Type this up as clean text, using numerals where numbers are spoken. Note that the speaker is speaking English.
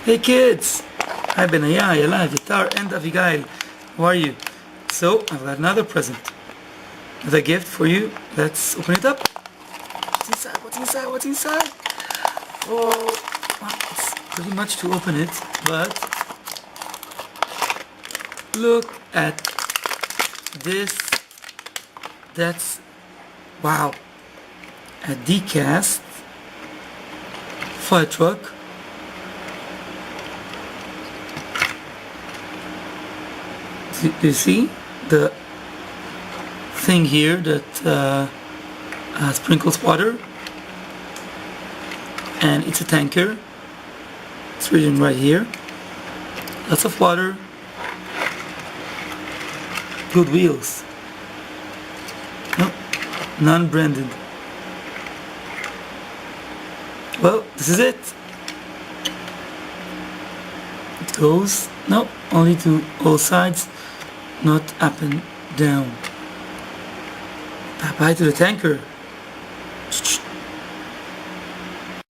Hey kids! Hi Benaya, Yala, Vitar, and Abigail. How are you? So, I've got another present. The gift for you. Let's open it up. What's inside? What's inside? What's inside? Oh, well, it's pretty much to open it, but look at this. That's, wow, a decast fire truck. You see the thing here that sprinkles water, and it's a tanker. It's written right here. Lots of water. Good wheels. No, non-branded. Well, this is it. It goes, no, only to all sides, not up and down. Bye-bye to the tanker.